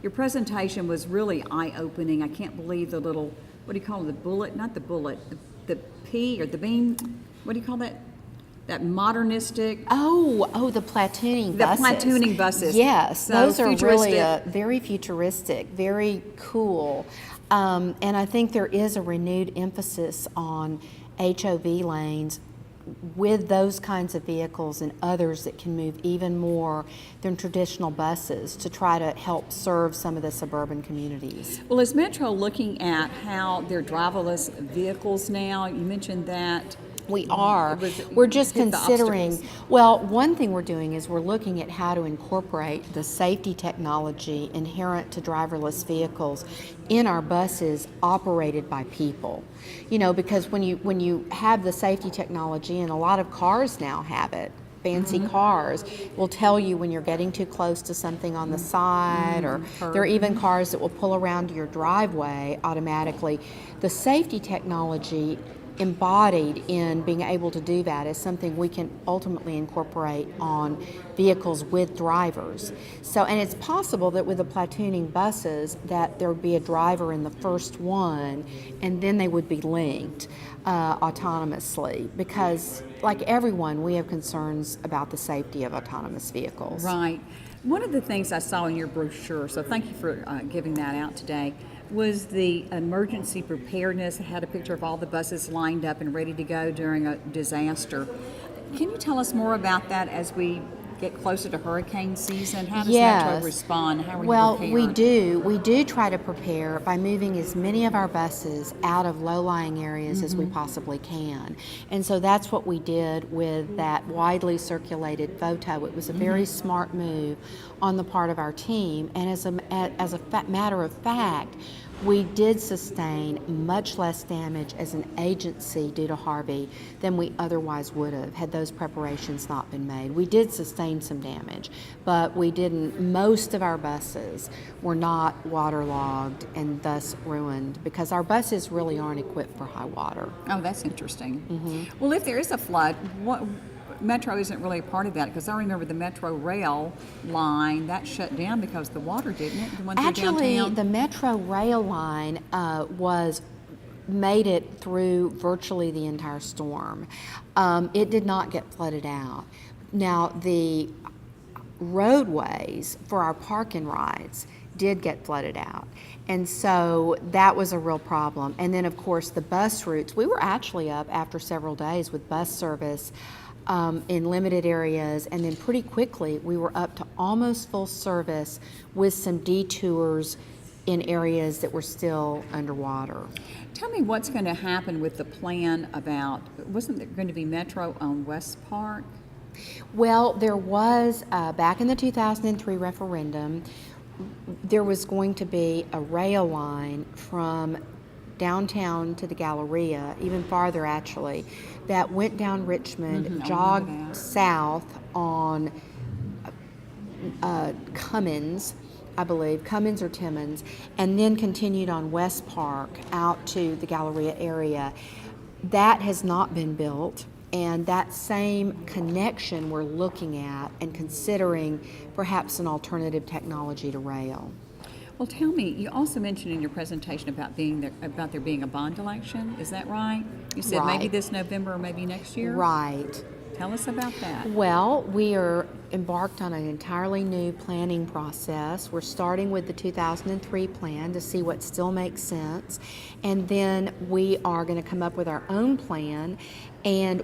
Your presentation was really eye-opening. I can't believe the little, what do you call it, the bullet, not the bullet, the pea or the beam, what do you call that? That modernistic. Oh, the platooning buses. The platooning buses. Yes, So those are futuristic. really very futuristic, very cool. And I think there is a renewed emphasis on HOV lanes with those kinds of vehicles and others that can move even more than traditional buses to try to help serve some of the suburban communities. Well, is Metro looking at how they're driverless vehicles now? You mentioned that. We are. We're just considering, well, one thing we're doing is we're looking at how to incorporate the safety technology inherent to driverless vehicles in our buses operated by people. You know, because when you have the safety technology, and a lot of cars now have it, fancy cars will tell you when you're getting too close to something on the side, or there are even cars that will pull around your driveway automatically. The safety technology embodied in being able to do that is something we can ultimately incorporate on vehicles with drivers. So, and it's possible that with the platooning buses that there would be a driver in the first one and then they would be linked autonomously, because like everyone, we have concerns about the safety of autonomous vehicles. Right. One of the things I saw in your brochure, so thank you for giving that out today, was the emergency preparedness. It had a picture of all the buses lined up and ready to go during a disaster. Can you tell us more about that as we get closer to hurricane season? How does Metro respond? How are you prepared? We do try to prepare by moving as many of our buses out of low-lying areas as we possibly can. And so that's what we did with that widely circulated photo. It was a very smart move on the part of our team, and as a matter of fact, we did sustain much less damage as an agency due to Harvey than we otherwise would have had those preparations not been made. We did sustain some damage, but we didn't. Most of our buses were not waterlogged and thus ruined, because our buses really aren't equipped for high water. Oh, that's interesting. Well, if there is a flood, Metro isn't really a part of that, because I remember the Metro rail line that shut down because the water, didn't it? Actually, the Metro rail line made it through virtually the entire storm. It did not get flooded out. Now, the roadways for our park and rides did get flooded out. And so that was a real problem. And then, of course, the bus routes, we were actually up after several days with bus service in limited areas, and then pretty quickly we were up to almost full service with some detours in areas that were still underwater. Tell me what's going to happen with the plan about, wasn't there going to be Metro on West Park? Well, there was, back in the 2003 referendum, there was going to be a rail line from downtown to the Galleria, even farther actually, that went down Richmond, jogged south on Cummins, I believe, Cummins or Timmins, and then continued on West Park out to the Galleria area. That has not been built, and that same connection we're looking at and considering perhaps an alternative technology to rail. Well, tell me, you also mentioned in your presentation about there being a bond election. Is that right? You said maybe this November or maybe next year? Right. Tell us about that. Well, we are embarked on an entirely new planning process. We're starting with the 2003 plan to see what still makes sense, and then we are going to come up with our own plan and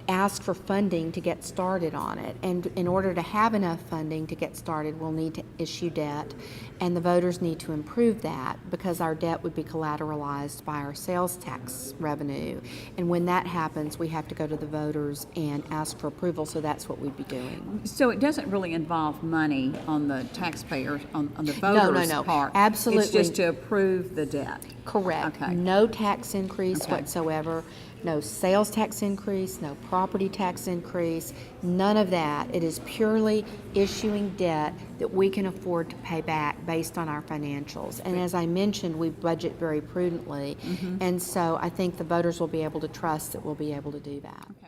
ask for funding to get started on it. And in order to have enough funding to get started, we'll need to issue debt, and the voters need to approve that, because our debt would be collateralized by our sales tax revenue. And when that happens, we have to go to the voters and ask for approval, so that's what we'd be doing. So it doesn't really involve money on the taxpayers, on the voters' part? Absolutely. It's just to approve the debt? Correct. Okay. No tax increase whatsoever. No sales tax increase, no property tax increase, none of that. It is purely issuing debt that we can afford to pay back based on our financials. And as I mentioned, we budget very prudently, and so I think the voters will be able to trust that we'll be able to do that. Okay.